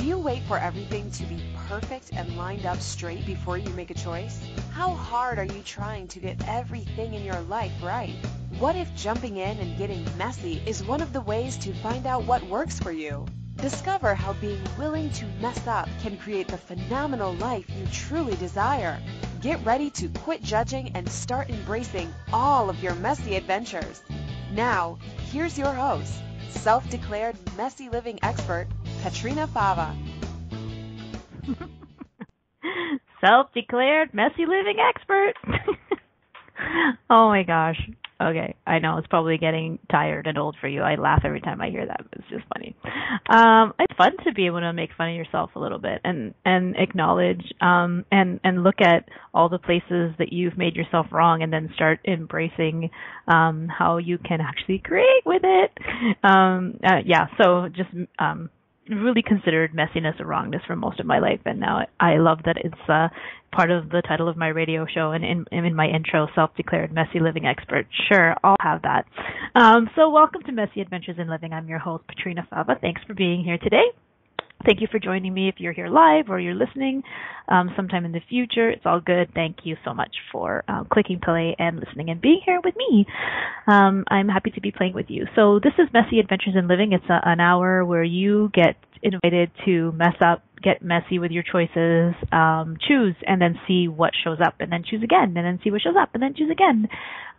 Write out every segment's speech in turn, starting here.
Do you wait for everything to be perfect and lined up straight before you make a choice? How hard are you trying to get everything in your life right? What if jumping in and getting messy is one of the ways to find out what works for you? Discover how being willing to mess up can create the phenomenal life you truly desire. Get ready to quit judging and start embracing all of your messy adventures. Now, here's your host, self-declared messy living expert, Petrina Fava. Self-declared messy living expert. Oh my gosh. Okay, I know it's probably getting tired and old for you. I laugh every time I hear that. It's just funny. It's fun to be able to make fun of yourself a little bit and acknowledge and look at all the places that you've made yourself wrong and then start embracing how you can actually create with it. So just really considered messiness or wrongness for most of my life, and now I love that it's part of the title of my radio show and in my intro, self-declared messy living expert. Sure, I'll have that. So welcome to Messy Adventures in Living. I'm your host, Petrina Fava. Thanks for being here today. Thank you for joining me if you're here live or you're listening sometime in the future. It's all good. Thank you so much for clicking play and listening and being here with me. I'm happy to be playing with you. So this is Messy Adventures in Living. It's an hour where you get invited to mess up, get messy with your choices, choose, and then see what shows up, and then choose again, and then see what shows up, and then choose again.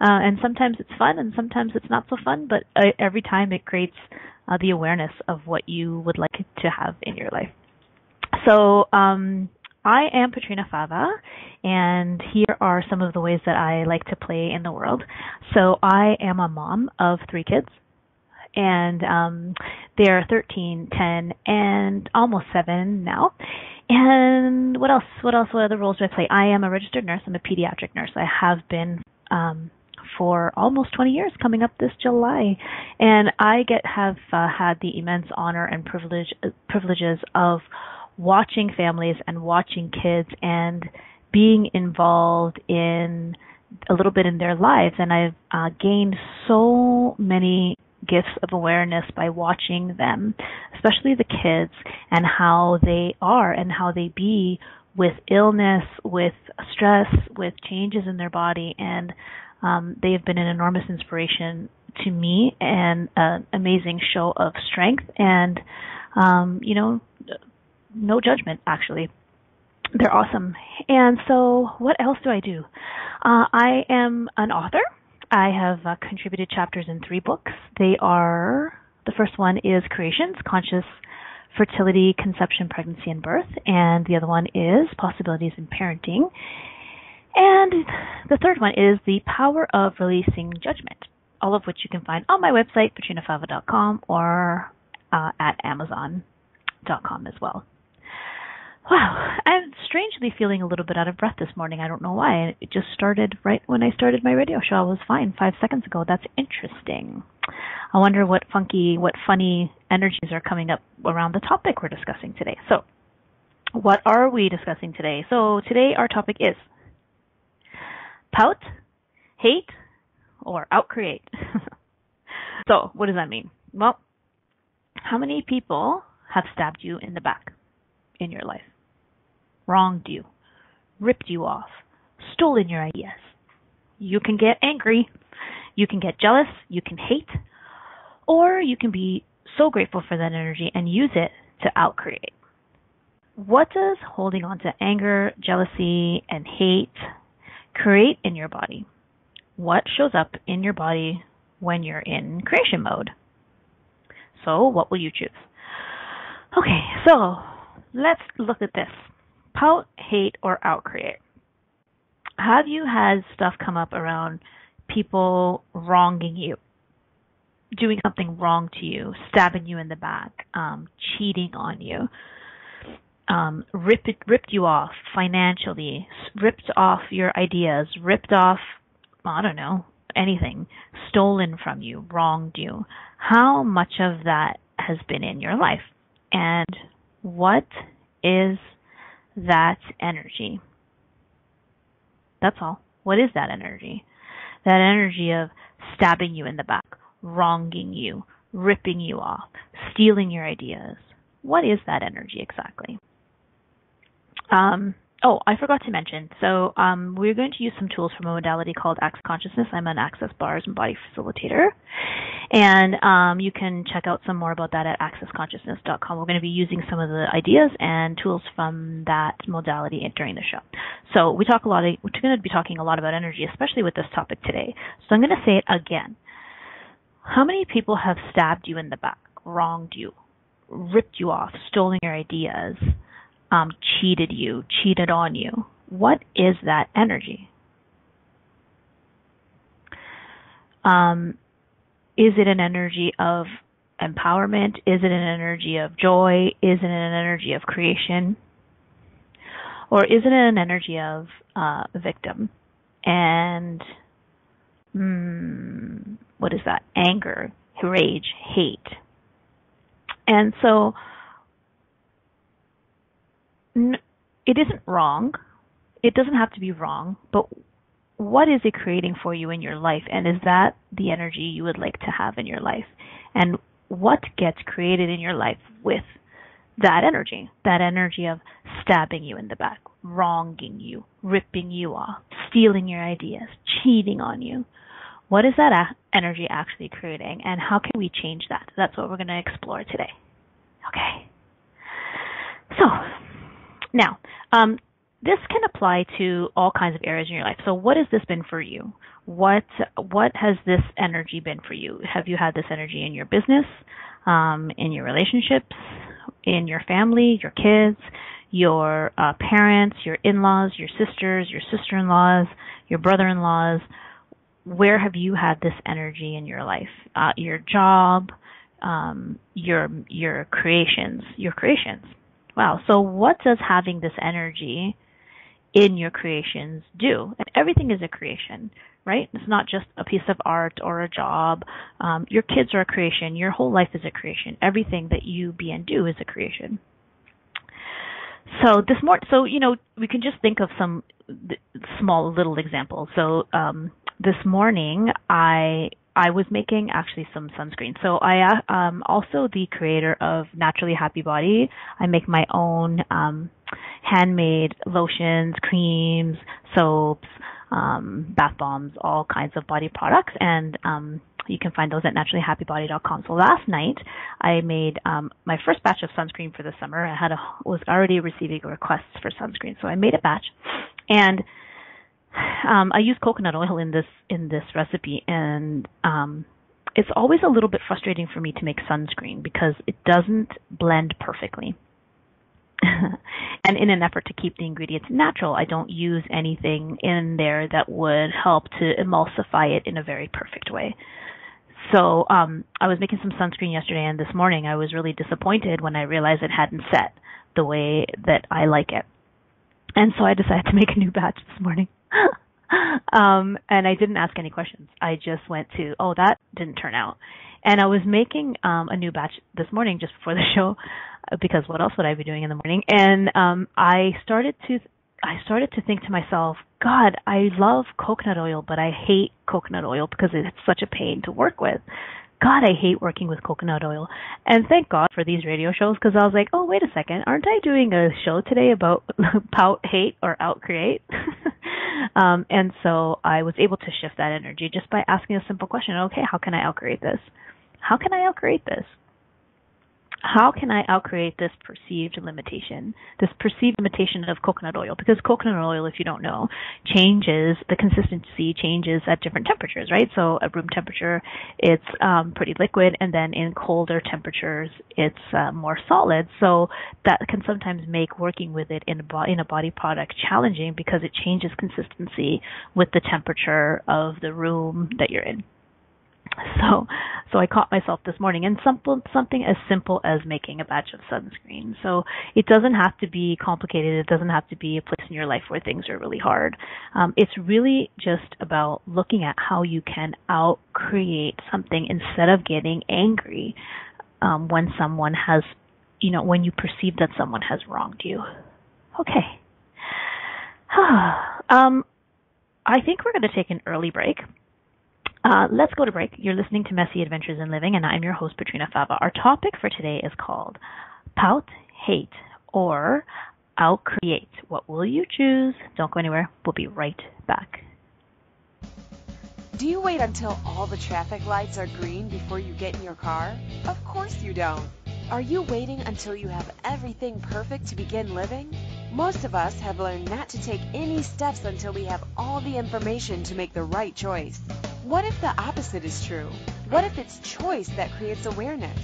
And sometimes it's fun, and sometimes it's not so fun, but every time it creates the awareness of what you would like to have in your life. So I am Petrina Fava, and here are some of the ways that I like to play in the world. So I am a mom of 3 kids, and they are 13, 10, and almost 7 now. And what else? What other roles do I play? I am a registered nurse. I'm a pediatric nurse. I have been for almost 20 years, coming up this July. And I have had the immense honor and privileges of watching families and watching kids and being involved in a little bit in their lives. And I've gained so many gifts of awareness by watching them, especially the kids, and how they are and how they be with illness, with stress, with changes in their body. And they have been an enormous inspiration to me and an amazing show of strength and, no judgment, actually. They're awesome. And so what else do I do? I am an author. I have contributed chapters in 3 books. The first one is Creations, Conscious Fertility, Conception, Pregnancy, and Birth. And the other one is Possibilities in Parenting. And the third one is The Power of Releasing Judgment, all of which you can find on my website, petrinafava.com, or at amazon.com as well. Wow, I'm strangely feeling a little bit out of breath this morning. I don't know why. It just started right when I started my radio show. I was fine 5 seconds ago. That's interesting. I wonder what funny energies are coming up around the topic we're discussing today. So, what are we discussing today? So, today our topic is Pout, hate, or outcreate. So, what does that mean? Well, how many people have stabbed you in the back in your life? Wronged you, ripped you off, stolen your ideas. You can get angry, you can get jealous, you can hate, or you can be so grateful for that energy and use it to outcreate. What does holding on to anger, jealousy, and hate create in your body? What shows up in your body when you're in creation mode? So what will you choose? Okay, so let's look at this. Pout, hate, or outcreate. Have you had stuff come up around people wronging you, doing something wrong to you, stabbing you in the back, cheating on you, ripped you off financially, ripped off your ideas, ripped off, I don't know, anything, stolen from you, wronged you? How much of that has been in your life? And what is that energy? That's all. What is that energy? That energy of stabbing you in the back, wronging you, ripping you off, stealing your ideas, What is that energy exactly? I forgot to mention. So we're going to use some tools from a modality called Access Consciousness. I'm an Access Bars and Body Facilitator. And you can check out some more about that at accessconsciousness.com. We're going to be using some of the ideas and tools from that modality during the show. So we're going to be talking a lot about energy, especially with this topic today. So I'm going to say it again. How many people have stabbed you in the back, wronged you, ripped you off, stolen your ideas, cheated on you? What is that energy? Is it an energy of empowerment? Is it an energy of joy? Is it an energy of creation? Or is it an energy of victim? And what is that? Anger, rage, hate. And so it isn't wrong. It doesn't have to be wrong, but what is it creating for you in your life? And is that the energy you would like to have in your life? And what gets created in your life with that energy? That energy of stabbing you in the back, wronging you, ripping you off, stealing your ideas, cheating on you. What is that energy actually creating? And how can we change that? That's what we're going to explore today. Okay. So, now, this can apply to all kinds of areas in your life. So what has this been for you? What has this energy been for you? Have you had this energy in your business, in your relationships, in your family, your kids, your parents, your in-laws, your sisters, your sister-in-laws, your brother-in-laws? Where have you had this energy in your life? Your job, your creations. Wow. So what does having this energy in your creations do? And everything is a creation, right? It's not just a piece of art or a job. Your kids are a creation. Your whole life is a creation. Everything that you be and do is a creation. So we can just think of some small little examples. So this morning I was making actually some sunscreen. So I also the creator of Naturally Happy Body. I make my own handmade lotions, creams, soaps, bath bombs, all kinds of body products, and you can find those at naturallyhappybody.com. So last night I made my first batch of sunscreen for the summer. I was already receiving requests for sunscreen, so I made a batch, and I use coconut oil in this recipe, and it's always a little bit frustrating for me to make sunscreen because it doesn't blend perfectly. And in an effort to keep the ingredients natural, I don't use anything in there that would help to emulsify it in a very perfect way. So I was making some sunscreen yesterday, and this morning I was really disappointed when I realized it hadn't set the way that I like it. And so I decided to make a new batch this morning. And I didn't ask any questions. I just went to, that didn't turn out. And I was making a new batch this morning just before the show, because what else would I be doing in the morning? And I started to think to myself, God, I love coconut oil, but I hate coconut oil because it's such a pain to work with. God, I hate working with coconut oil. And thank God for these radio shows, because I was like, oh, wait a second, aren't I doing a show today about Pout, hate, or OUTCREATE? And so I was able to shift that energy just by asking a simple question. Okay, how can I outcreate this? How can I outcreate this? How can I outcreate this perceived limitation of coconut oil? Because coconut oil, if you don't know, the consistency changes at different temperatures, right? So at room temperature, it's pretty liquid, and then in colder temperatures, it's more solid. So that can sometimes make working with it in a body product challenging because it changes consistency with the temperature of the room that you're in. So I caught myself this morning, and something as simple as making a batch of sunscreen. So it doesn't have to be complicated. It doesn't have to be a place in your life where things are really hard. It's really just about looking at how you can out-create something instead of getting angry when someone has, when you perceive that someone has wronged you. Okay. I think we're going to take an early break. Let's go to break. You're listening to Messy Adventures in Living, and I'm your host, Petrina Fava. Our topic for today is called Pout, hate, or OUTCREATE. What will you choose? Don't go anywhere. We'll be right back. Do you wait until all the traffic lights are green before you get in your car? Of course you don't. Are you waiting until you have everything perfect to begin living? Most of us have learned not to take any steps until we have all the information to make the right choice. What if the opposite is true? What if it's choice that creates awareness?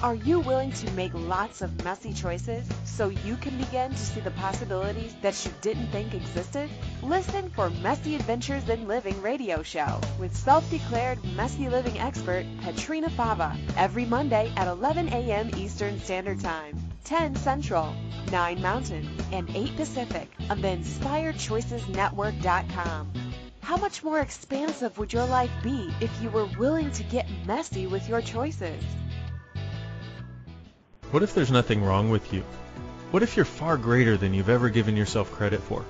Are you willing to make lots of messy choices so you can begin to see the possibilities that you didn't think existed? Listen for Messy Adventures in Living radio show with self-declared messy living expert Petrina Fava every Monday at 11 a.m. Eastern Standard Time, 10 Central, 9 Mountain, and 8 Pacific on the InspiredChoicesNetwork.com. How much more expansive would your life be if you were willing to get messy with your choices? What if there's nothing wrong with you? What if you're far greater than you've ever given yourself credit for?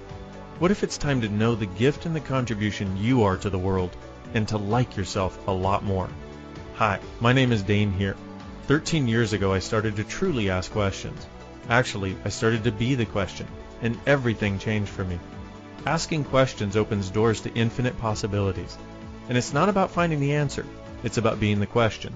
What if it's time to know the gift and the contribution you are to the world and to like yourself a lot more? Hi, my name is Dane here. 13 years ago, I started to truly ask questions. Actually, I started to be the question, and everything changed for me. Asking questions opens doors to infinite possibilities. And it's not about finding the answer. It's about being the question.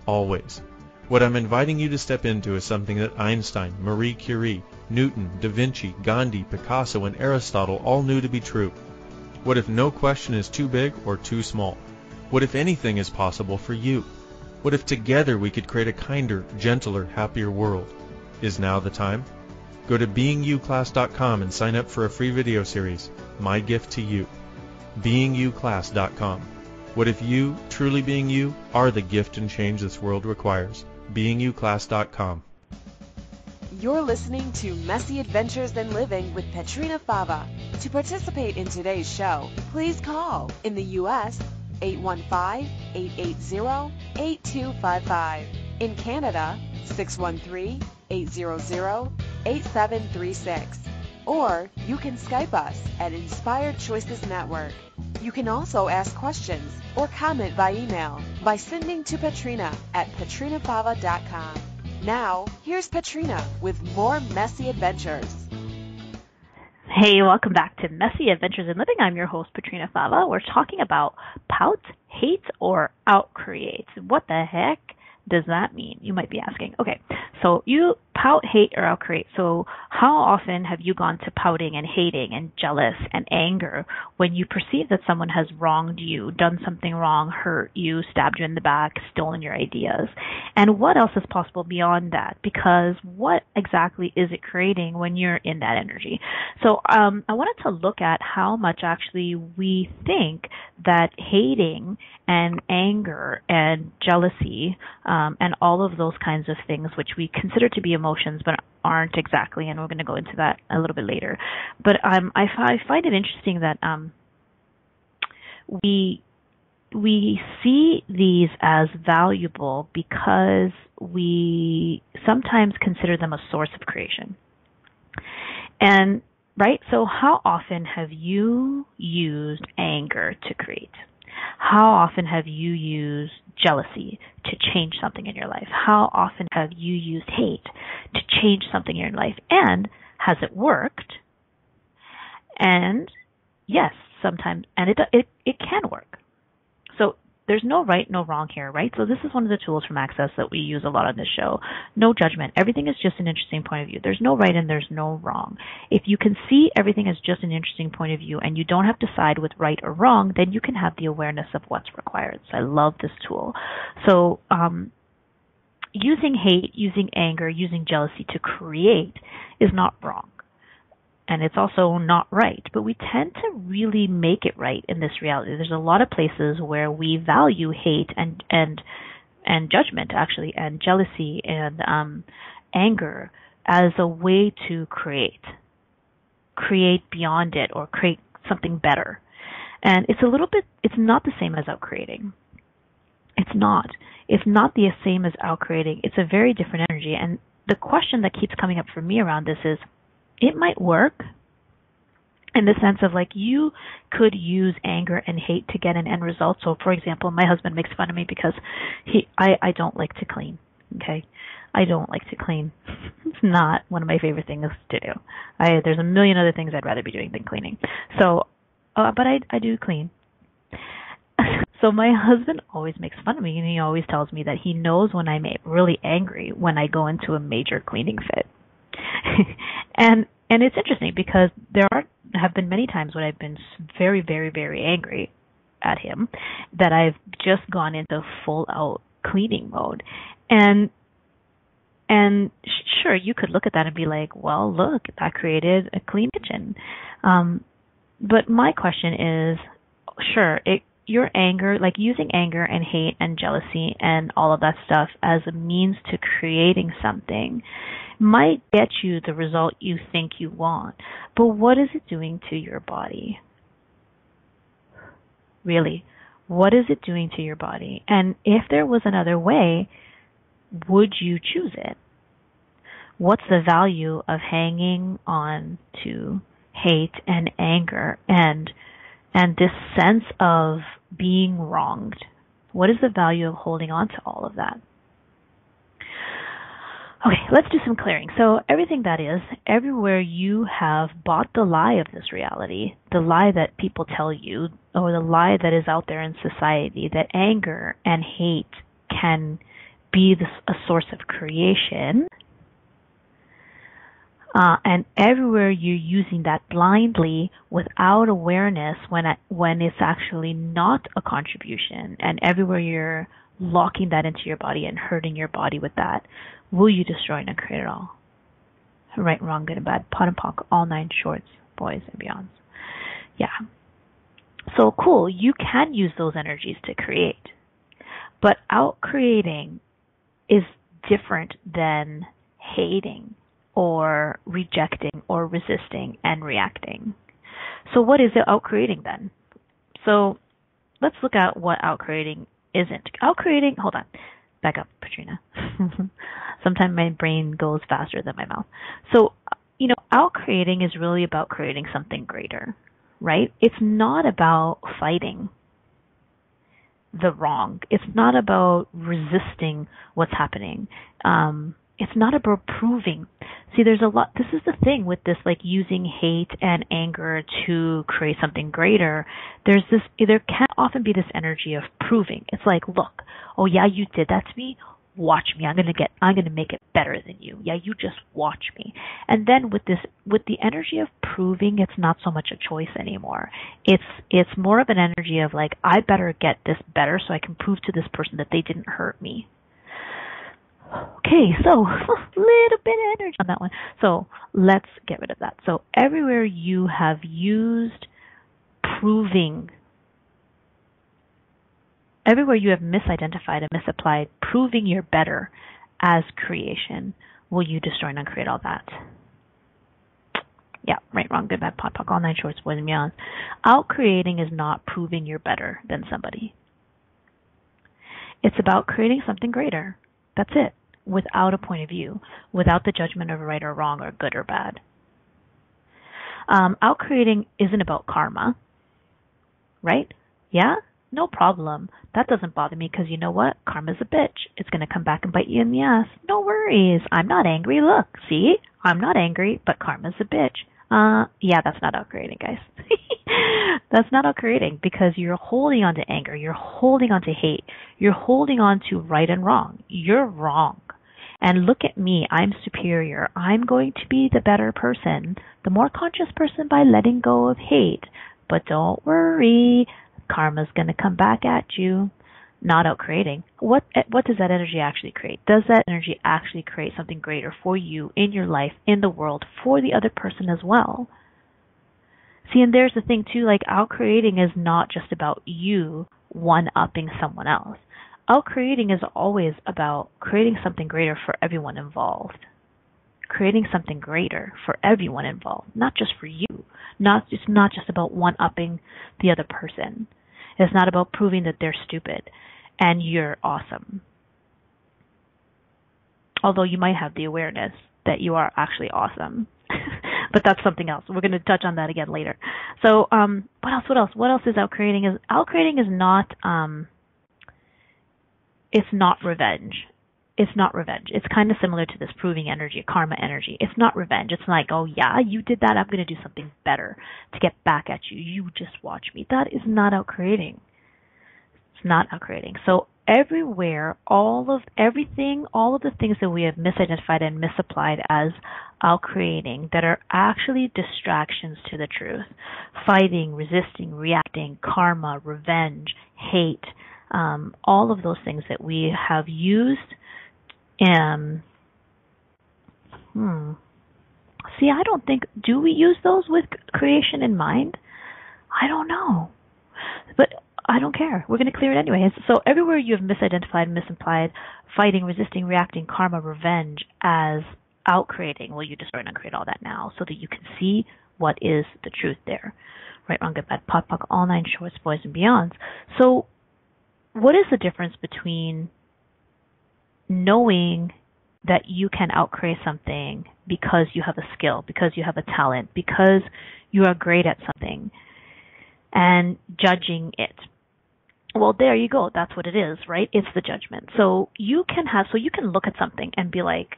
Always. What I'm inviting you to step into is something that Einstein, Marie Curie, Newton, Da Vinci, Gandhi, Picasso, and Aristotle all knew to be true. What if no question is too big or too small? What if anything is possible for you? What if together we could create a kinder, gentler, happier world? Is now the time? Go to beingyouclass.com and sign up for a free video series, My Gift to You. beingyouclass.com. What if you, truly being you, are the gift and change this world requires? beingyouclass.com. You're listening to Messy Adventures in Living with Petrina Fava. To participate in today's show, please call in the U.S. 815-880-8255. In Canada, 613-800-8736. Or you can Skype us at Inspired Choices Network. You can also ask questions or comment by email by sending to Petrina at petrinafava.com. Now, here's Petrina with more Messy Adventures. Hey, welcome back to Messy Adventures in Living. I'm your host, Petrina Fava. We're talking about pout, hate, or OUTCREATE. What the heck does that mean? You might be asking. Okay, so you pout, hate, or OUTCREATE. So how often have you gone to pouting and hating and jealous and anger when you perceive that someone has wronged you, done something wrong, hurt you, stabbed you in the back, stolen your ideas? And what else is possible beyond that? Because what exactly is it creating when you're in that energy? So I wanted to look at how much actually we think that hating and anger and jealousy and all of those kinds of things, which we consider to be emotions but aren't exactly, and we're going to go into that a little bit later. But I find it interesting that we see these as valuable because we sometimes consider them a source of creation. And right, so how often have you used anger to create? How often have you used jealousy to change something in your life? How often have you used hate to change something in your life? And has it worked? And yes, sometimes, and it can work. So there's no right, no wrong here, right? So this is one of the tools from Access that we use a lot on this show. No judgment. Everything is just an interesting point of view. There's no right and there's no wrong. If you can see everything as just an interesting point of view and you don't have to side with right or wrong, then you can have the awareness of what's required. So I love this tool. So using hate, using anger, using jealousy to create is not wrong. And it's also not right, but we tend to really make it right in this reality. There's a lot of places where we value hate and judgment, actually, and jealousy and anger as a way to create beyond it or create something better. And it's not the same as outcreating. It's not the same as outcreating. It's a very different energy. And the question that keeps coming up for me around this is, it might work in the sense of like you could use anger and hate to get an end result. So, for example, my husband makes fun of me because I don't like to clean. Okay, I don't like to clean. It's not one of my favorite things to do. There's a million other things I'd rather be doing than cleaning. So, but I do clean. So my husband always makes fun of me, and he always tells me that he knows when I'm really angry when I go into a major cleaning fit. and it's interesting because have been many times when I've been very, very, very angry at him that I've just gone into full out cleaning mode. And sure, you could look at that and be like, well, look, that created a clean kitchen. But my question is, sure, your anger, like using anger and hate and jealousy and all of that stuff as a means to creating something might get you the result you think you want. But what is it doing to your body? Really, what is it doing to your body? And if there was another way, would you choose it? What's the value of hanging on to hate and anger and this sense of being wronged? What is the value of holding on to all of that? Okay, let's do some clearing. So everything that is, everywhere you have bought the lie of this reality, the lie that people tell you, or the lie that is out there in society, that anger and hate can be a source of creation, and everywhere you're using that blindly without awareness when it's actually not a contribution, and everywhere you're locking that into your body and hurting your body with that, will you destroy and uncreate it all? Right, wrong, good and bad, pot and pock, all 9 shorts, boys and beyonds. Yeah. So cool, you can use those energies to create. But out-creating is different than hating or rejecting or resisting and reacting. So what is it out-creating then? So let's look at what out-creating isn't. Out-creating, hold on, back up, Petrina. Sometimes my brain goes faster than my mouth. So, out-creating is really about creating something greater, right? It's not about fighting the wrong. It's not about resisting what's happening. It's not about proving. See, there's a lot. This is the thing with this, like using hate and anger to create something greater. There can often be this energy of proving. It's like, look, oh yeah, you did that to me. Watch me. I'm gonna make it better than you. Yeah, you just watch me. And then with the energy of proving, it's not so much a choice anymore. It's more of an energy of like, I better get this better so I can prove to this person that they didn't hurt me. Okay, so a little bit of energy on that one. So let's get rid of that. So everywhere you have used proving, everywhere you have misidentified and misapplied proving you're better as creation, will you destroy and uncreate all that? Yeah, right, wrong, good, bad, pot, pock, all 9 shorts, boys and beyonds. Out-creating is not proving you're better than somebody. It's about creating something greater. That's it. Without a point of view, without the judgment of right or wrong or good or bad. Out-creating isn't about karma, right? Yeah? No problem. That doesn't bother me because you know what? Karma's a bitch. It's going to come back and bite you in the ass. No worries. I'm not angry. Look, see? I'm not angry, but karma's a bitch. Yeah, that's not out-creating, guys. That's not out-creating because you're holding on to anger. You're holding on to hate. You're holding on to right and wrong. You're wrong. And look at me. I'm superior. I'm going to be the better person, the more conscious person by letting go of hate. But don't worry. Karma's going to come back at you. Not out-creating. What does that energy actually create? Does that energy actually create something greater for you in your life, in the world, for the other person as well? See, and there's the thing too, like out-creating is not just about you one-upping someone else. Out-creating is always about creating something greater for everyone involved. Creating something greater for everyone involved, not just for you. It's not just about one-upping the other person. It's not about proving that they're stupid and you're awesome. Although you might have the awareness that you are actually awesome. But that's something else. We're going to touch on that again later. So, what else is out-creating? Out-creating is not, it's not revenge. it's not revenge. It's kind of similar to this proving energy, karma energy. It's not revenge. It's like, oh yeah, you did that. I'm going to do something better to get back at you. You just watch me. That is not outcreating. It's not outcreating. So everywhere, all of the things that we have misidentified and misapplied as outcreating that are actually distractions to the truth, fighting, resisting, reacting, karma, revenge, hate, all of those things that we have used. See, I don't think, do we use those with creation in mind? I don't know. But I don't care. We're going to clear it anyway. So everywhere you have misidentified, misimplied, fighting, resisting, reacting, karma, revenge as outcreating, well, you destroy and uncreate all that now so that you can see what is the truth there. Right, wrong, good, bad, pot, puck, all nine shorts, boys, and beyonds. So what is the difference between knowing that you can outcreate something because you have a skill, because you have a talent, because you are great at something, and judging it? Well, there you go. That's what it is, right? It's the judgment. So you can look at something and be like,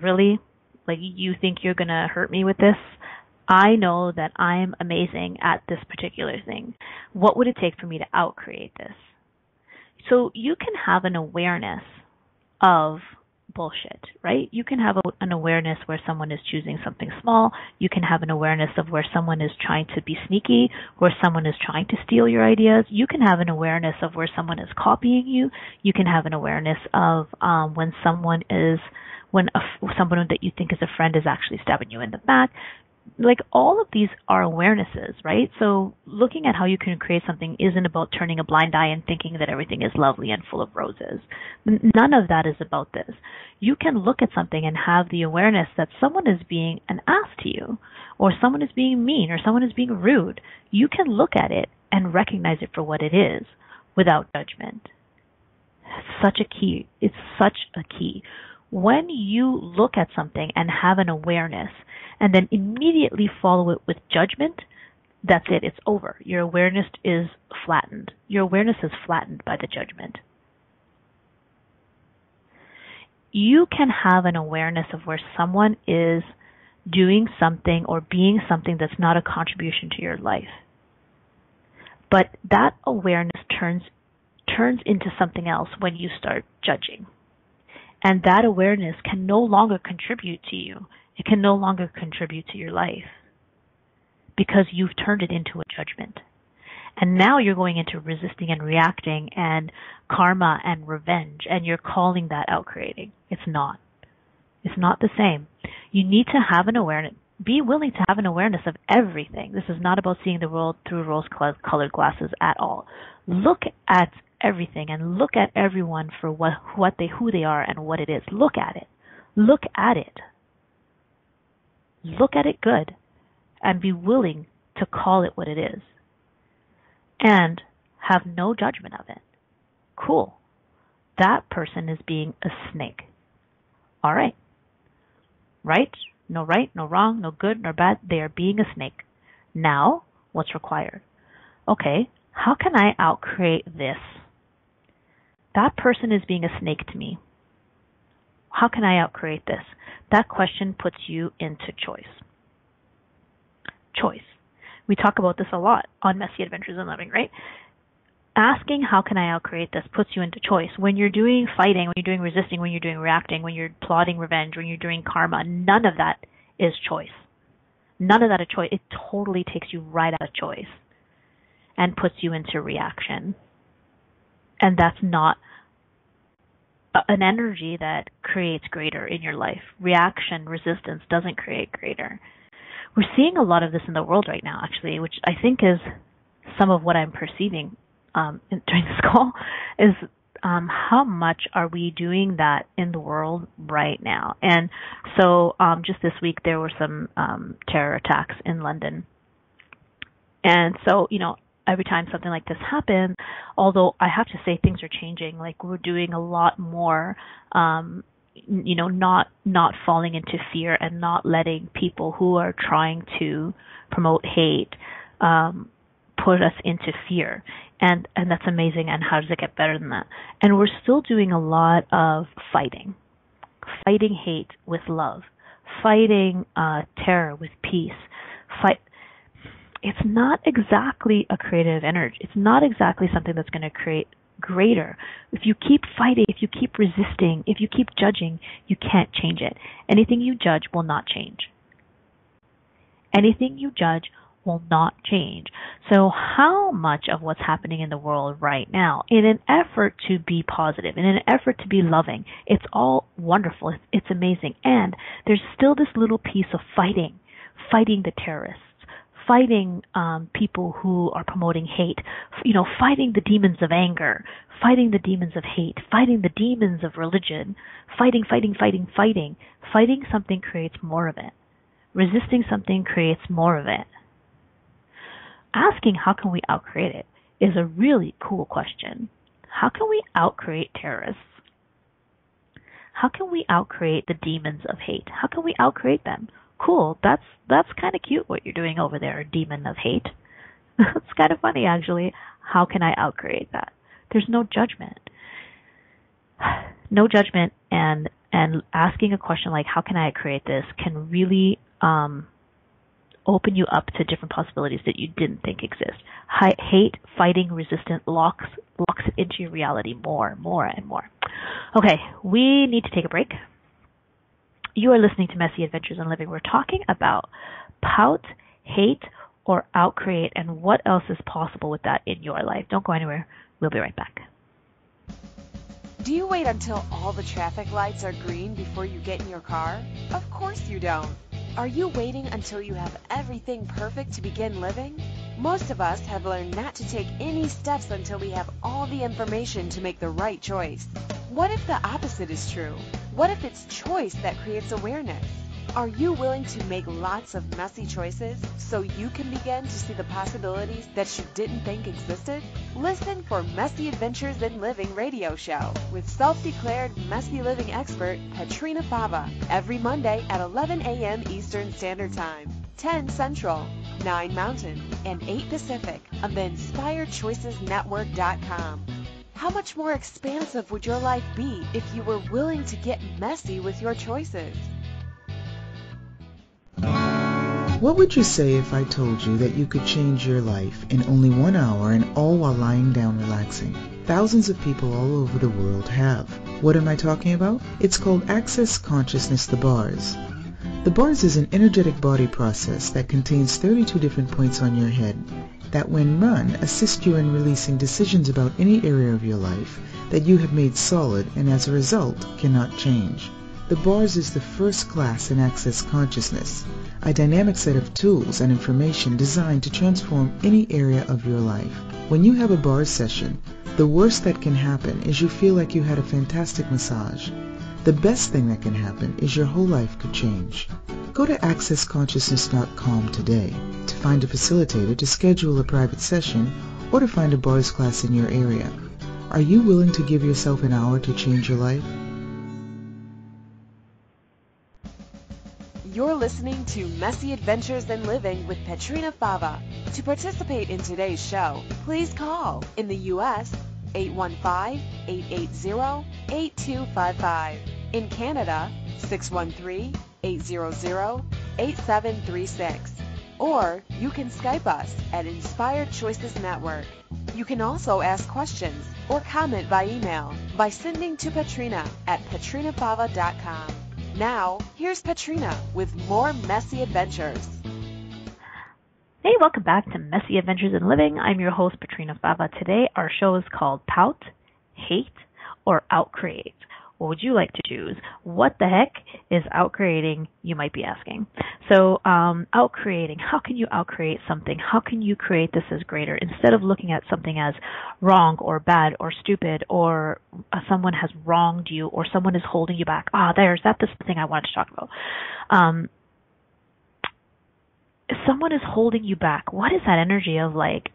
really? Like, you think you're going to hurt me with this? I know that I'm amazing at this particular thing. What would it take for me to outcreate this? So you can have an awareness of bullshit, right? You can have an awareness where someone is choosing something small. You can have an awareness of where someone is trying to be sneaky, where someone is trying to steal your ideas. You can have an awareness of where someone is copying you. You can have an awareness of when someone that you think is a friend is actually stabbing you in the back. Like, all of these are awarenesses, right? So looking at how you can create something isn't about turning a blind eye and thinking that everything is lovely and full of roses. None of that is about this. You can look at something and have the awareness that someone is being an ass to you, or someone is being mean, or someone is being rude. You can look at it and recognize it for what it is without judgment. Such a key. It's such a key. When you look at something and have an awareness and then immediately follow it with judgment, that's it. It's over. Your awareness is flattened. Your awareness is flattened by the judgment. You can have an awareness of where someone is doing something or being something that's not a contribution to your life. But that awareness turns into something else when you start judging. And that awareness can no longer contribute to you. It can no longer contribute to your life because you've turned it into a judgment. And now you're going into resisting and reacting and karma and revenge, and you're calling that outcreating. It's not. It's not the same. You need to have an awareness. Be willing to have an awareness of everything. This is not about seeing the world through rose-colored glasses at all. Look at everything and look at everyone for who they are and what it is. Look at it. Look at it. Look at it good and be willing to call it what it is and have no judgment of it. Cool. That person is being a snake. All right. Right? No wrong, no good, nor bad. They are being a snake. Now, what's required? Okay, how can I outcreate this? That person is being a snake to me. How can I outcreate this? That question puts you into choice. Choice. We talk about this a lot on Messy Adventures in Living, right? Asking how can I outcreate this puts you into choice. When you're doing fighting, when you're doing resisting, when you're doing reacting, when you're plotting revenge, when you're doing karma, none of that is choice. None of that is choice. It totally takes you right out of choice and puts you into reaction. And that's not an energy that creates greater in your life. Reaction, resistance doesn't create greater. We're seeing a lot of this in the world right now, actually, which I think is some of what I'm perceiving during this call, is how much are we doing that in the world right now? And so just this week there were some terror attacks in London. And so, every time something like this happens, although I have to say things are changing, like we're doing a lot more, not falling into fear and not letting people who are trying to promote hate put us into fear. And that's amazing. And how does it get better than that? And we're still doing a lot of fighting hate with love, fighting terror with peace. It's not exactly a creative energy. It's not exactly something that's going to create greater. If you keep fighting, if you keep resisting, if you keep judging, you can't change it. Anything you judge will not change. Anything you judge will not change. So how much of what's happening in the world right now, in an effort to be positive, in an effort to be loving, it's all wonderful, it's amazing. And there's still this little piece of fighting the terrorists, fighting people who are promoting hate, fighting the demons of anger, fighting the demons of hate, fighting the demons of religion, fighting. Fighting something creates more of it. Resisting something creates more of it. Asking how can we outcreate it is a really cool question. How can we outcreate terrorists? How can we outcreate the demons of hate? How can we outcreate them? Cool, that's kind of cute what you're doing over there, demon of hate. It's kind of funny, actually. How can I outcreate that? There's no judgment. No judgment, and asking a question like, how can I create this, can really open you up to different possibilities that you didn't think exist. Hate, fighting, resistance locks it into your reality more and more. Okay, we need to take a break. You are listening to Messy Adventures in Living. We're talking about pout, hate, or outcreate, and what else is possible with that in your life. Don't go anywhere. We'll be right back. Do you wait until all the traffic lights are green before you get in your car? Of course you don't. Are you waiting until you have everything perfect to begin living? Most of us have learned not to take any steps until we have all the information to make the right choice. What if the opposite is true? What if it's choice that creates awareness? Are you willing to make lots of messy choices so you can begin to see the possibilities that you didn't think existed? Listen for Messy Adventures in Living radio show with self-declared messy living expert Petrina Fava every Monday at 11 a.m. Eastern Standard Time, 10 Central, 9 Mountain, and 8 Pacific on the InspiredChoicesNetwork.com. How much more expansive would your life be if you were willing to get messy with your choices? What would you say if I told you that you could change your life in only 1 hour and all while lying down relaxing? Thousands of people all over the world have. What am I talking about? It's called Access Consciousness, the bars. The bars is an energetic body process that contains 32 different points on your head that when run assist you in releasing decisions about any area of your life that you have made solid and as a result cannot change. The bars is the first class in Access Consciousness, a dynamic set of tools and information designed to transform any area of your life. When you have a bars session, the worst that can happen is you feel like you had a fantastic massage. The best thing that can happen is your whole life could change. Go to accessconsciousness.com today to find a facilitator to schedule a private session or to find a bars class in your area. Are you willing to give yourself an hour to change your life? You're listening to Messy Adventures in Living with Petrina Fava. To participate in today's show, please call in the U.S. 815-880-8255. In Canada, 613-800-8736. Or you can Skype us at Inspired Choices Network. You can also ask questions or comment by email by sending to Petrina at petrinafava.com. Now, here's Petrina with more Messy Adventures. Hey, welcome back to Messy Adventures in Living. I'm your host, Petrina Fava. Today, our show is called Pout, Hate, or Outcreate. What would you like to choose? What the heck is outcreating, you might be asking. So, outcreating, how can you outcreate something? How can you create this as greater? Instead of looking at something as wrong or bad or stupid or someone has wronged you or someone is holding you back. That's the thing I wanted to talk about. If someone is holding you back, what is that energy of like,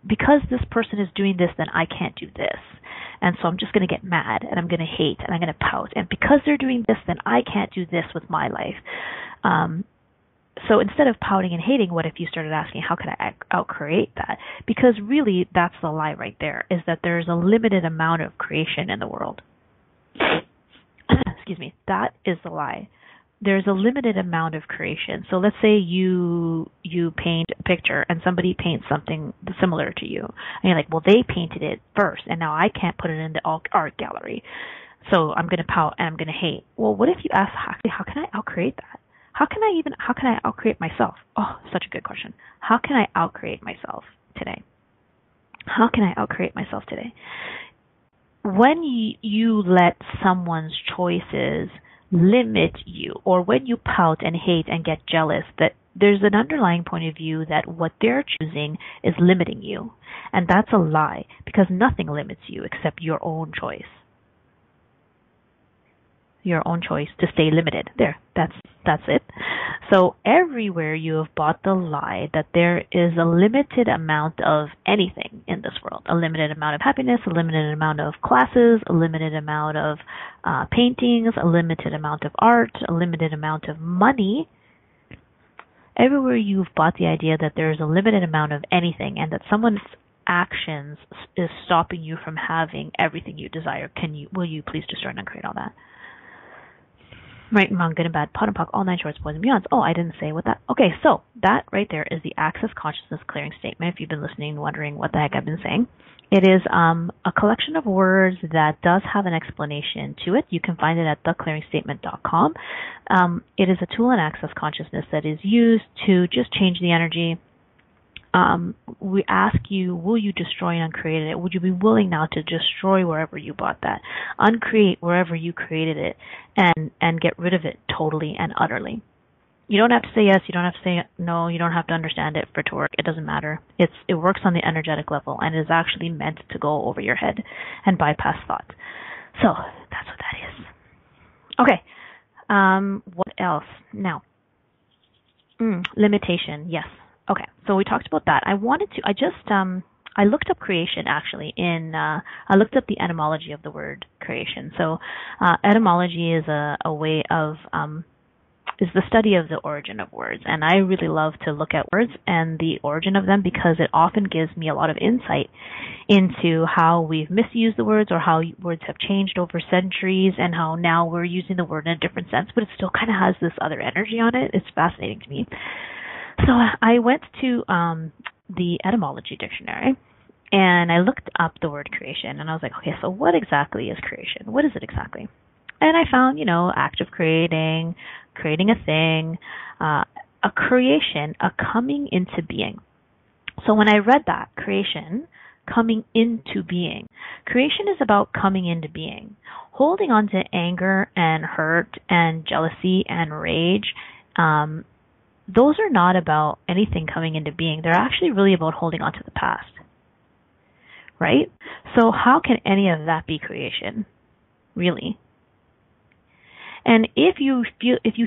because this person is doing this, then I can't do this. And so I'm just going to get mad and I'm going to hate and I'm going to pout. And because they're doing this, then I can't do this with my life. So instead of pouting and hating, what if you started asking, how can I outcreate that? Because really, that's the lie right there, is that there's a limited amount of creation in the world. Excuse me. That is the lie. There's a limited amount of creation. So let's say you paint a picture and somebody paints something similar to you. And you're like, well, they painted it first, and now I can't put it in the art gallery. So I'm going to pout and I'm going to hate. Well, what if you ask, how can I outcreate that? How can I outcreate myself? Oh, such a good question. How can I outcreate myself today? How can I outcreate myself today? When you let someone's choices limit you, or when you pout and hate and get jealous, that there's an underlying point of view that what they're choosing is limiting you. And that's a lie, because nothing limits you except your own choice. Your own choice to stay limited. There, that's it. So everywhere you have bought the lie that there is a limited amount of anything in this world, a limited amount of happiness, a limited amount of classes, a limited amount of paintings, a limited amount of art, a limited amount of money. Everywhere you've bought the idea that there is a limited amount of anything and that someone's actions is stopping you from having everything you desire, will you please destroy and uncreate all that? Right and wrong, good and bad, pot and pock, all nine shorts, boys and beyonds. Oh, I didn't say what that. Okay, so that right there is the Access Consciousness Clearing Statement. If you've been listening and wondering what the heck I've been saying, it is a collection of words that does have an explanation to it. You can find it at theclearingstatement.com. It is a tool in Access Consciousness that is used to just change the energy. We ask you, will you destroy and uncreate it? Would you be willing now to destroy wherever you bought that, uncreate wherever you created it, and get rid of it totally and utterly? You don't have to say yes, you don't have to say no, you don't have to understand it for it to work. It doesn't matter. It works on the energetic level, and it is actually meant to go over your head and bypass thought. So that's what that is. Okay. What else? Now, limitation. Yes. Okay, so we talked about that. I looked up creation actually I looked up the etymology of the word creation. So etymology is a way of, is the study of the origin of words. And I really love to look at words and the origin of them because it often gives me a lot of insight into how we've misused the words or how words have changed over centuries and how now we're using the word in a different sense, but it still kind of has this other energy on it. It's fascinating to me. So I went to the etymology dictionary and I looked up the word creation and I was like, okay, so what exactly is creation? What is it exactly? And I found, act of creating a thing, a creation, a coming into being. So when I read that, creation, coming into being. Creation is about coming into being. Holding on to anger and hurt and jealousy and rage, those are not about anything coming into being. They're actually really about holding on to the past. Right? So how can any of that be creation? Really? And if you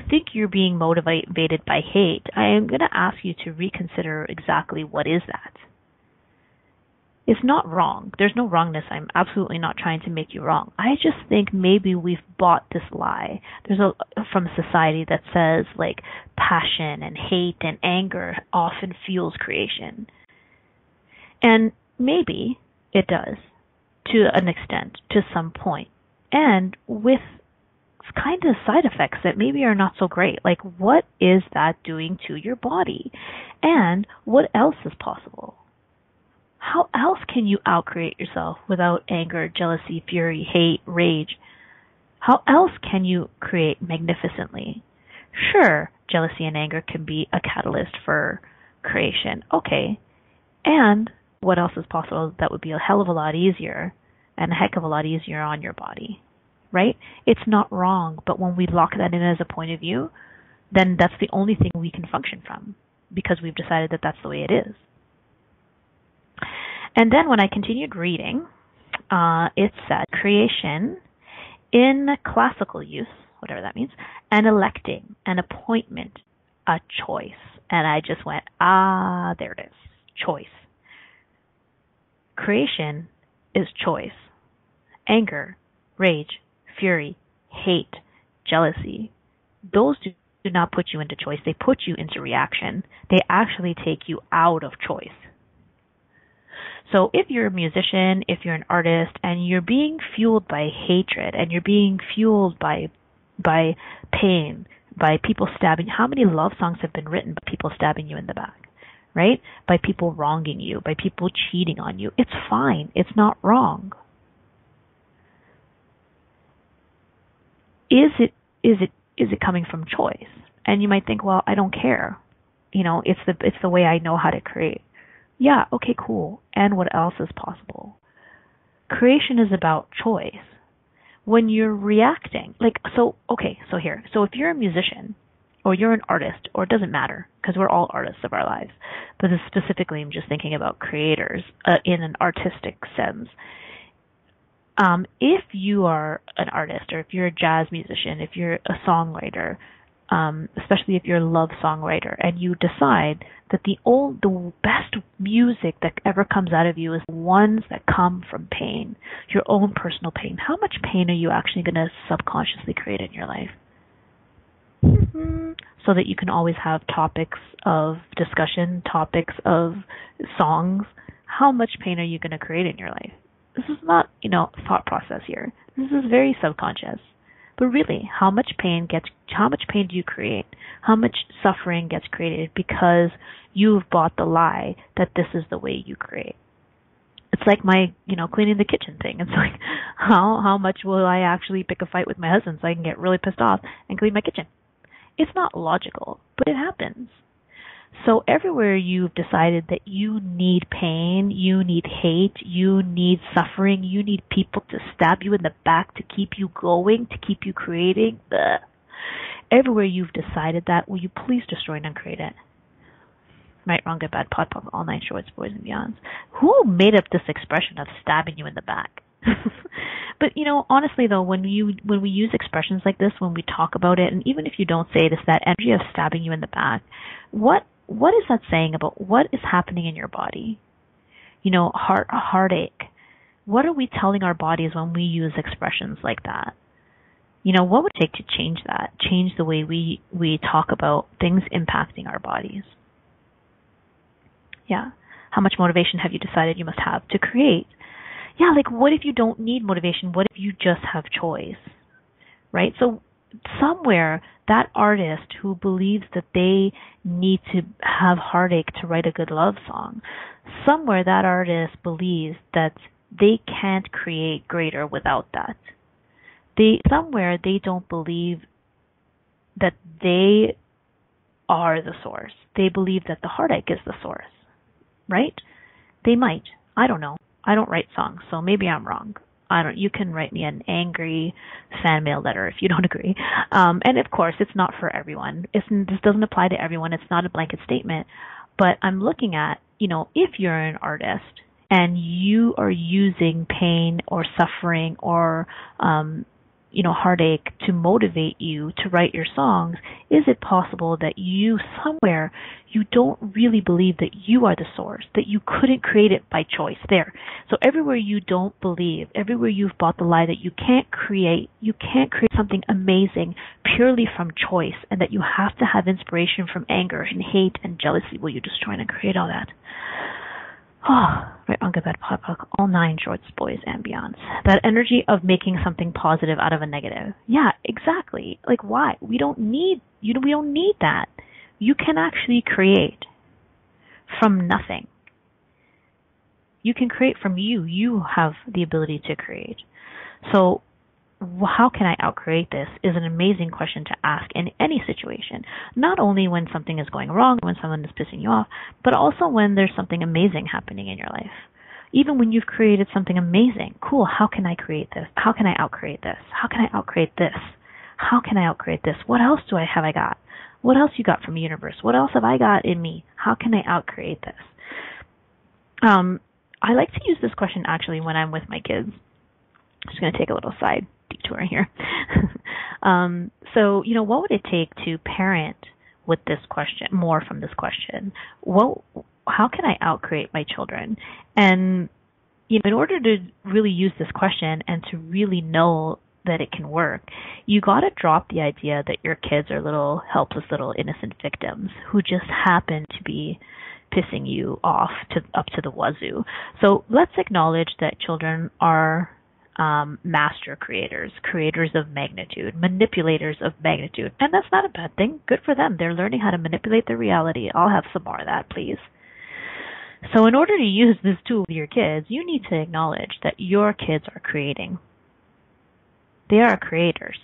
think you're being motivated by hate, I am going to ask you to reconsider exactly what is that. It's not wrong. There's no wrongness. I'm absolutely not trying to make you wrong. I just think maybe we've bought this lie. There's from society that says like passion and hate and anger often fuels creation. And maybe it does to an extent, to some point. And with kind of side effects that maybe are not so great. Like what is that doing to your body? And what else is possible? How else can you outcreate yourself without anger, jealousy, fury, hate, rage? How else can you create magnificently? Sure, jealousy and anger can be a catalyst for creation. Okay. And what else is possible that would be a hell of a lot easier and a heck of a lot easier on your body? Right? It's not wrong, but when we lock that in as a point of view, then that's the only thing we can function from because we've decided that that's the way it is. And then when I continued reading, it said creation in classical use, whatever that means, an electing, an appointment, a choice. And I just went, there it is, choice. Creation is choice. Anger, rage, fury, hate, jealousy, those do not put you into choice. They put you into reaction. They actually take you out of choice. So if you're a musician, if you're an artist, and you're being fueled by hatred, and you're being fueled by pain, by people stabbing, how many love songs have been written by people stabbing you in the back, right? By people wronging you, by people cheating on you. It's fine. It's not wrong. Is it coming from choice? And you might think, well, I don't care. It's the way I know how to create. Yeah, okay, cool. And what else is possible? Creation is about choice. When you're reacting, so if you're a musician, or you're an artist, or it doesn't matter, because we're all artists of our lives, but specifically I'm just thinking about creators in an artistic sense. If you are an artist, or if you're a jazz musician, if you're a songwriter, especially if you're a love songwriter, and you decide that the best music that ever comes out of you is the ones that come from pain, your own personal pain, how much pain are you actually going to subconsciously create in your life? So that you can always have topics of discussion, topics of songs. How much pain are you going to create in your life? This is not, thought process here. This is very subconscious. But really, how much pain do you create? How much suffering gets created because you've bought the lie that this is the way you create? It's like my, cleaning the kitchen thing. It's like, how much will I actually pick a fight with my husband so I can get really pissed off and clean my kitchen? It's not logical, but it happens. So everywhere you've decided that you need pain, you need hate, you need suffering, you need people to stab you in the back to keep you going, to keep you creating, everywhere you've decided that, will you please destroy and uncreate it? Right, wrong, good, bad, pod, pop, all nine shorts, boys and beyonds. Who made up this expression of stabbing you in the back? But honestly though, when we use expressions like this, when we talk about it, and even if you don't say it, it's that energy of stabbing you in the back. What is that saying about what is happening in your body? Heartache. What are we telling our bodies when we use expressions like that? What would it take to change that? Change the way we talk about things impacting our bodies. Yeah. How much motivation have you decided you must have to create? Yeah, what if you don't need motivation? What if you just have choice? Right? So somewhere that artist who believes that they need to have heartache to write a good love song, somewhere that artist believes that they can't create greater without that. Somewhere they don't believe that they are the source. They believe that the heartache is the source. Right? They might. I don't know. I don't write songs, so maybe I'm wrong. You can write me an angry fan mail letter if you don't agree. And of course, it's not for everyone. This doesn't apply to everyone. It's not a blanket statement. But I'm looking at, if you're an artist and you are using pain or suffering or, heartache to motivate you to write your songs, is it possible that somewhere you don't really believe that you are the source, that you couldn't create it by choice? There. So everywhere you don't believe, everywhere you've bought the lie that you can't create something amazing purely from choice, and that you have to have inspiration from anger and hate and jealousy, will you destroy and create all that? Oh, right, on good, bad, pop, all nine shorts, boys and beyonds. That energy of making something positive out of a negative. Yeah, exactly. Why? We don't need that. You can actually create from nothing. You can create from you. You have the ability to create. So how can I outcreate this is an amazing question to ask in any situation. Not only when something is going wrong, when someone is pissing you off, but also when there's something amazing happening in your life. Even when you've created something amazing, cool, how can I create this? How can I outcreate this? How can I outcreate this? How can I outcreate this? What else have I got? What else you got from the universe? What else have I got in me? How can I outcreate this? I like to use this question actually when I'm with my kids. I'm just going to take a little side detour here. So, what would it take to parent with this question, more from this question? How can I outcreate my children? And, in order to really use this question and to really know that it can work, you got to drop the idea that your kids are little helpless little innocent victims who just happen to be pissing you off up to the wazoo. So let's acknowledge that children are master creators, creators of magnitude, manipulators of magnitude. And that's not a bad thing. Good for them. They're learning how to manipulate their reality. I'll have some more of that, please. So in order to use this tool with your kids, you need to acknowledge that your kids are creating. They are creators.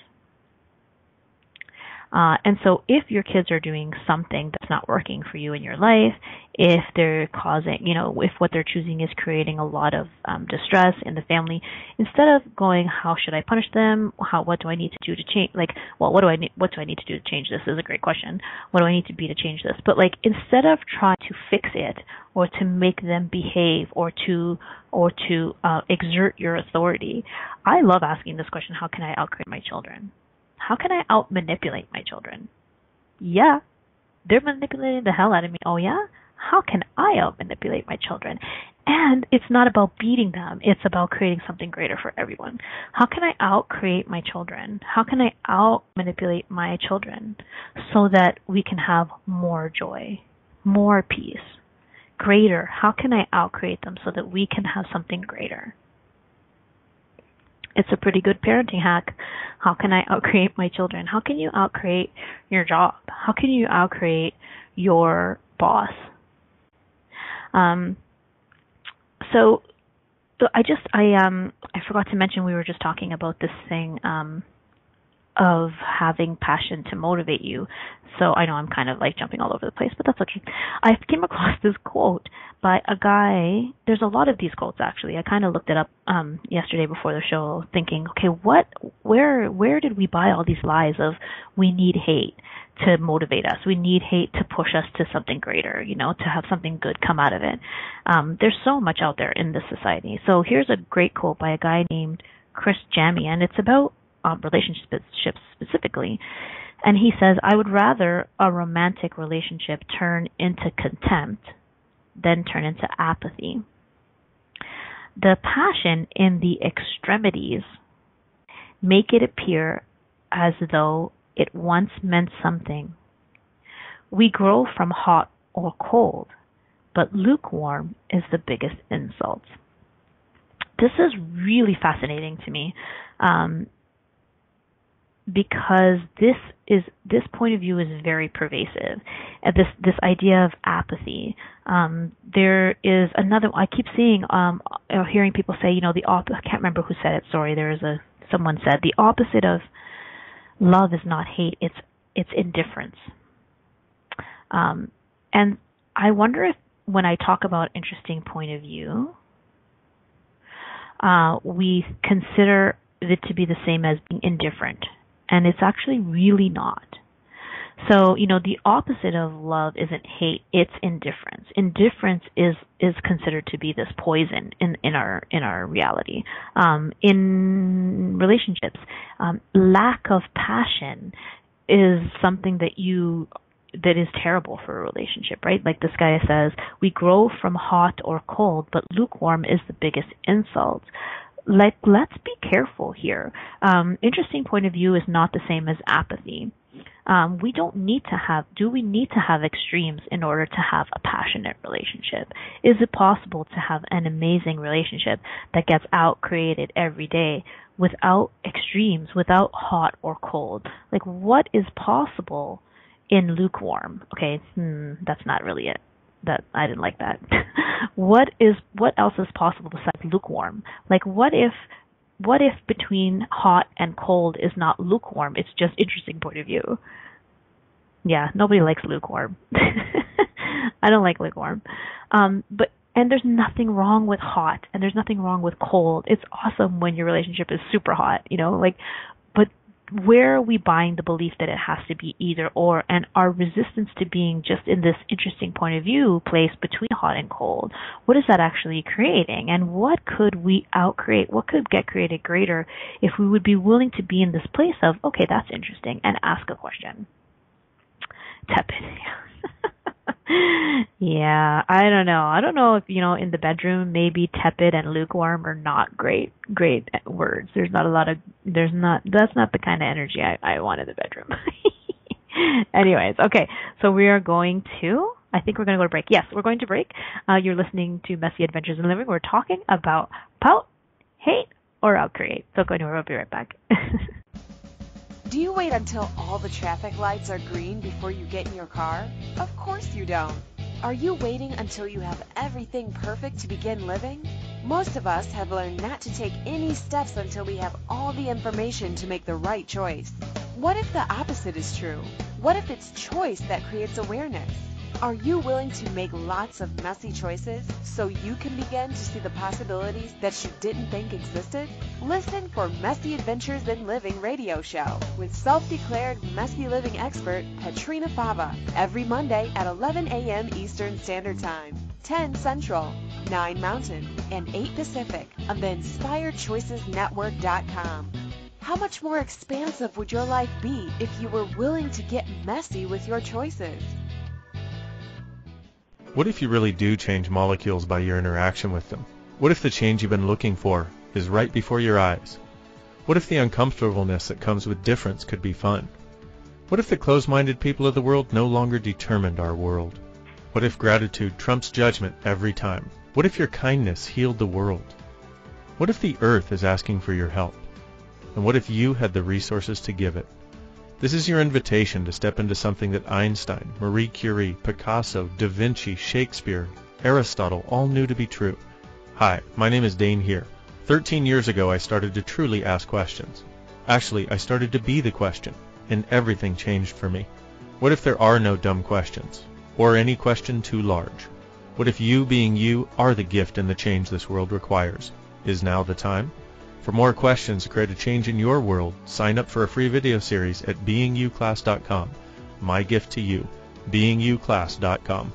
And so if your kids are doing something that's not working for you in your life, if they're causing, if what they're choosing is creating a lot of distress in the family, instead of going, how should I punish them? What do I need to do to change? What do I need to do to change this? Is a great question. What do I need to be to change this? But instead of trying to fix it or to make them behave or to exert your authority, I love asking this question: how can I outcreate my children? How can I out-manipulate my children? Yeah, they're manipulating the hell out of me. Oh, yeah? How can I out-manipulate my children? And it's not about beating them. It's about creating something greater for everyone. How can I out-create my children? How can I out-manipulate my children so that we can have more joy, more peace, greater? How can I out-create them so that we can have something greater? It's a pretty good parenting hack. How can I outcreate my children? How can you outcreate your job? How can you outcreate your boss? So I forgot to mention, we were just talking about this thing of having passion to motivate you. So I know I'm kind of jumping all over the place, but that's okay. I came across this quote by a guy. There's a lot of these quotes, actually. I kind of looked it up yesterday before the show, thinking, okay, where did we buy all these lies of we need hate to motivate us? We need hate to push us to something greater, to have something good come out of it. There's so much out there in this society. So here's a great quote by a guy named Chris Jammy, and it's about relationships specifically. And he says, I would rather a romantic relationship turn into contempt than turn into apathy. The passion in the extremities make it appear as though it once meant something. We grow from hot or cold, but lukewarm is the biggest insult. This is really fascinating to me. Because this point of view is very pervasive. This idea of apathy. There is another. I keep seeing, hearing people say, I can't remember who said it. Sorry, someone said the opposite of love is not hate. It's indifference. And I wonder if when I talk about interesting point of view, we consider it to be the same as being indifferent. And it's actually really not. So, the opposite of love isn't hate, it's indifference. Indifference is considered to be this poison in our reality. In relationships, lack of passion is something that is terrible for a relationship, right? Like this guy says, we grow from hot or cold, but lukewarm is the biggest insult. Let's be careful here. Interesting point of view is not the same as apathy. We need to have extremes in order to have a passionate relationship? Is it possible to have an amazing relationship that gets out-created every day without extremes, without hot or cold? What is possible in lukewarm? Okay, that's not really it. That I didn't like that. What else is possible besides lukewarm? What if between hot and cold is not lukewarm? It's just interesting point of view. Yeah, nobody likes lukewarm. I don't like lukewarm. And there's nothing wrong with hot, and there's nothing wrong with cold. It's awesome when your relationship is super hot, but where are we buying the belief that it has to be either or, and our resistance to being just in this interesting point of view place between hot and cold? What is that actually creating? And what could we outcreate? What could get created greater if we would be willing to be in this place of, okay, that's interesting, and ask a question. Tepid. Yeah, I don't know. I don't know if, in the bedroom, maybe tepid and lukewarm are not great words. That's not the kind of energy I want in the bedroom. Anyways, okay, so we are going to, I think we're going to go to break. Yes, we're going to break. You're listening to Messy Adventures in Living. We're talking about pout, hate, or outcreate. So we'll be right back. Do you wait until all the traffic lights are green before you get in your car? Of course you don't. Are you waiting until you have everything perfect to begin living? Most of us have learned not to take any steps until we have all the information to make the right choice. What if the opposite is true? What if it's choice that creates awareness? Are you willing to make lots of messy choices so you can begin to see the possibilities that you didn't think existed? Listen for Messy Adventures in Living radio show with self-declared messy living expert Petrina Fava every Monday at 11 a.m. Eastern Standard Time, 10 Central, 9 Mountain, and 8 Pacific on the InspiredChoicesNetwork.com. How much more expansive would your life be if you were willing to get messy with your choices? What if you really do change molecules by your interaction with them? What if the change you've been looking for is right before your eyes? What if the uncomfortableness that comes with difference could be fun? What if the closed-minded people of the world no longer determined our world? What if gratitude trumps judgment every time? What if your kindness healed the world? What if the earth is asking for your help? And what if you had the resources to give it? This is your invitation to step into something that Einstein, Marie Curie, Picasso, Da Vinci, Shakespeare, Aristotle all knew to be true. Hi, my name is Dane here. 13 years ago I started to truly ask questions. Actually, I started to be the question, and everything changed for me. What if there are no dumb questions, or any question too large? What if you being you are the gift and the change this world requires? Is now the time? For more questions to create a change in your world, sign up for a free video series at beingyouclass.com. My gift to you, beingyouclass.com.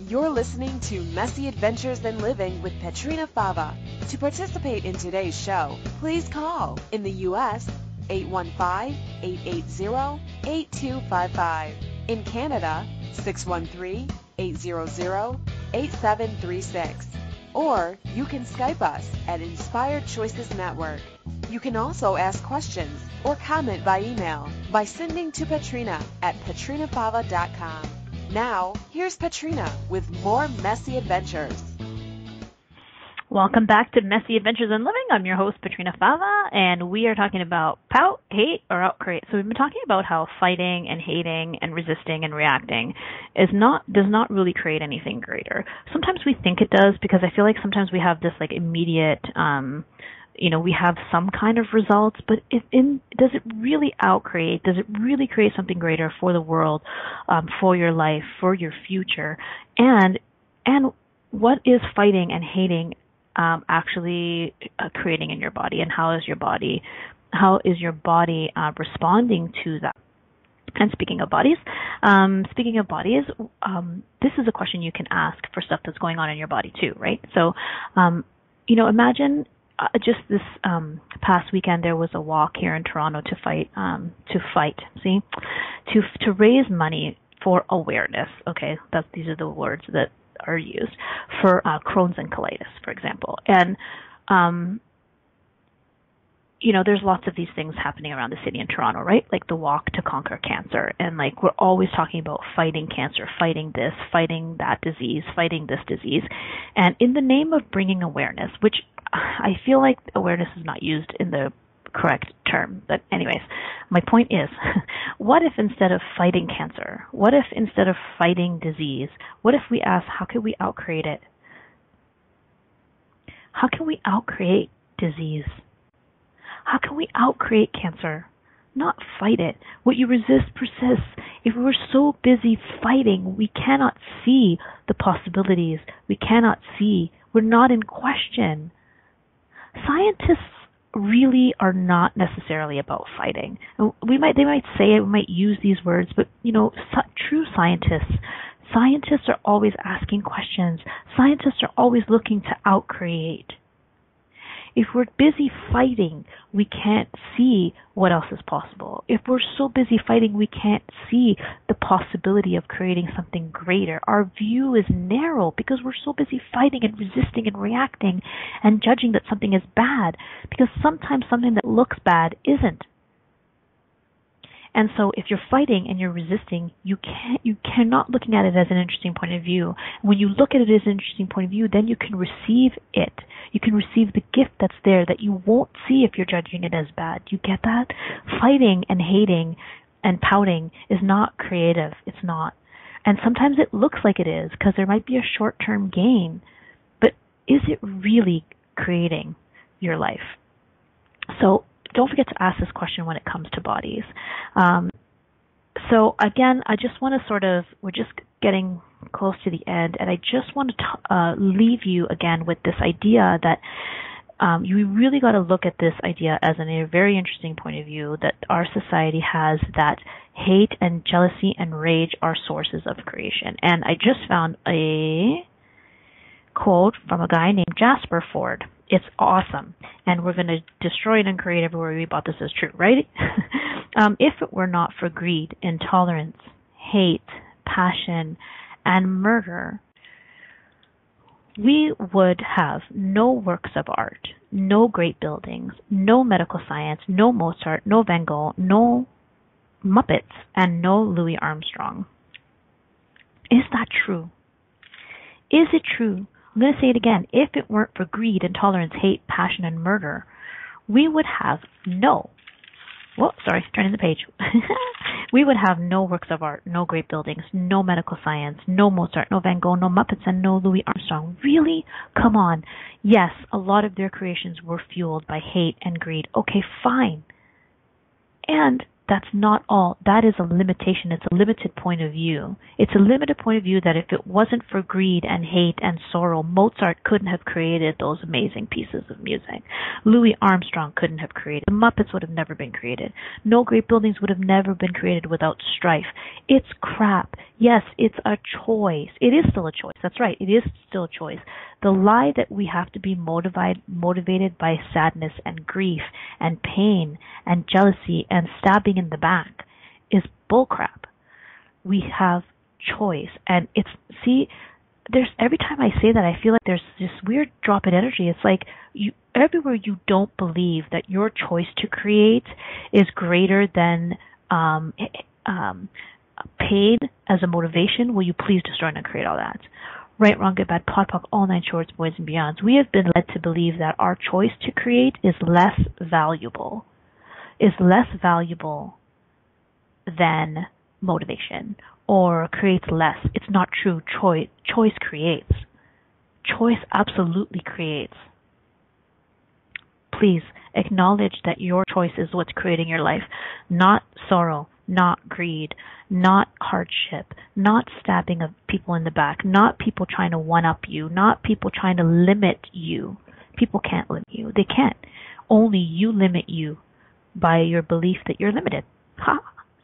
You're listening to Messy Adventures in Living with Petrina Fava. To participate in today's show, please call in the U.S. 815-880-8255. In Canada, 613-800-8736. Or you can Skype us at Inspired Choices Network. You can also ask questions or comment by email by sending to Petrina at petrinafava.com. Now, here's Petrina with more Messy Adventures. Welcome back to Messy Adventures in Living. I'm your host, Petrina Fava, and we are talking about pout, hate, or outcreate. So we've been talking about how fighting and hating and resisting and reacting does not really create anything greater. Sometimes we think it does, because I feel like sometimes we have this immediate, we have some kind of results, but does it really outcreate? Does it really create something greater for the world, for your life, for your future? And what is fighting and hating actually creating in your body, and how is your body responding to that? And speaking of bodies, this is a question you can ask for stuff that's going on in your body too, right? So, imagine just this past weekend there was a walk here in Toronto to raise money for awareness. Okay, these are the words that are used for Crohn's and colitis, for example. And there's lots of these things happening around the city in Toronto, right? Like the walk to conquer cancer, and we're always talking about fighting cancer, fighting this, fighting that disease, fighting this disease, and in the name of bringing awareness, which I feel like awareness is not used in the correct term. But anyways, my point is, what if instead of fighting cancer, what if instead of fighting disease, what if we ask, how can we outcreate it? How can we outcreate disease? How can we outcreate cancer? Not fight it. What you resist persists. If we're so busy fighting, we cannot see the possibilities. We cannot see. We're not in question. Scientists really are not necessarily about fighting. They might say it, we might use these words, but true scientists are always asking questions. Scientists are always looking to outcreate. If we're busy fighting, we can't see what else is possible. If we're so busy fighting, we can't see the possibility of creating something greater. Our view is narrow because we're so busy fighting and resisting and reacting and judging that something is bad, because sometimes something that looks bad isn't. And so if you're fighting and you're resisting, you cannot looking at it as an interesting point of view. When you look at it as an interesting point of view, then you can receive it. You can receive the gift that's there that you won't see if you're judging it as bad. You get that? Fighting and hating and pouting is not creative. It's not. And sometimes it looks like it is because there might be a short-term gain. But is it really creating your life? So don't forget to ask this question when it comes to bodies. So again, I just want to we're just getting close to the end, and I just want to leave you again with this idea that you really got to look at this idea as a very interesting point of view, that our society has that hate and jealousy and rage are sources of creation. And I just found a quote from a guy named Jasper Ford. It's awesome, and we're going to destroy it and create everywhere we bought this as true, right? If it were not for greed, intolerance, hate, passion, and murder, we would have no works of art, no great buildings, no medical science, no Mozart, no Van Gogh, no Muppets, and no Louis Armstrong. Is that true? Is it true? I'm going to say it again. If it weren't for greed, intolerance, hate, passion, and murder, we would have turning the page. We would have no works of art, no great buildings, no medical science, no Mozart, no Van Gogh, no Muppets, and no Louis Armstrong. Really? Come on. Yes, a lot of their creations were fueled by hate and greed. Okay, fine. And that's not all. That is a limitation. It's a limited point of view. It's a limited point of view that if it wasn't for greed and hate and sorrow, Mozart couldn't have created those amazing pieces of music. Louis Armstrong couldn't have created. The Muppets would have never been created. No great buildings would have never been created without strife. It's crap. Yes, it's a choice. It is still a choice. That's right. It is still a choice. The lie that we have to be motivated by sadness and grief and pain and jealousy and stabbing in the back is bullcrap. We have choice. And there's every time I say that, I feel like there's this weird drop in energy. It's like everywhere you don't believe that your choice to create is greater than pain as a motivation, will you please destroy and create all that? Right, wrong, good, bad, POD, POC, all nine shorts, boys and beyonds. We have been led to believe that our choice to create is less valuable than motivation, or creates less. It's not true. Choice creates. Choice absolutely creates. Please acknowledge that your choice is what's creating your life, not sorrow, not greed, not hardship, not stabbing of people in the back, not people trying to one-up you, not people trying to limit you. People can't limit you. They can't. Only you limit you by your belief that you're limited. Ha!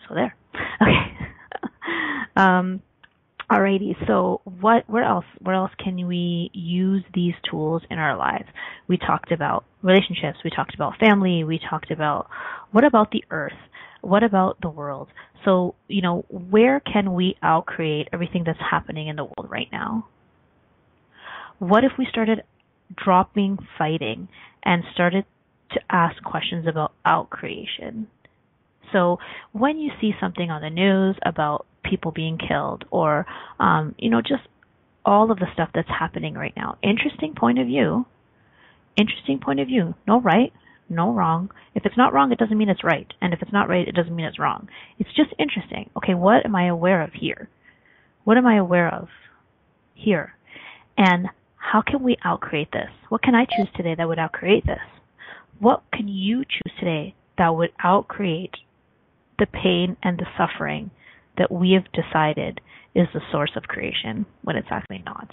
So there. Okay. Alrighty, so where else can we use these tools in our lives? We talked about relationships, we talked about family, we talked about what about the earth? What about the world? So, where can we outcreate everything that's happening in the world right now? What if we started dropping fighting and started to ask questions about outcreation? So when you see something on the news about people being killed or, just all of the stuff that's happening right now, interesting point of view. No right, no wrong. If it's not wrong, it doesn't mean it's right. And if it's not right, it doesn't mean it's wrong. It's just interesting. Okay, what am I aware of here? What am I aware of here? And how can we outcreate this? What can I choose today that would outcreate this? What can you choose today that would outcreate the pain and the suffering that we have decided is the source of creation when it's actually not?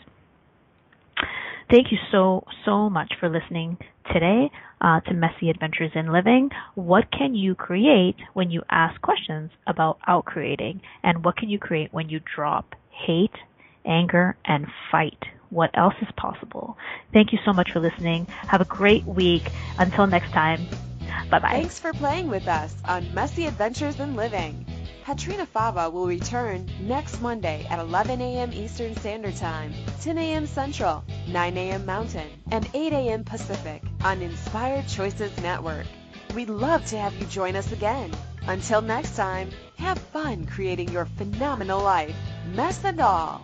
Thank you so much for listening today to Messy Adventures in Living. What can you create when you ask questions about outcreating? And what can you create when you drop hate, anger, and fight what else is possible. Thank you so much for listening. Have a great week. Until next time, bye-bye. Thanks for playing with us on Messy Adventures in Living. Petrina Fava will return next Monday at 11 a.m. Eastern Standard Time, 10 a.m. Central, 9 a.m. Mountain, and 8 a.m. Pacific on Inspired Choices Network. We'd love to have you join us again. Until next time, have fun creating your phenomenal life, mess and all.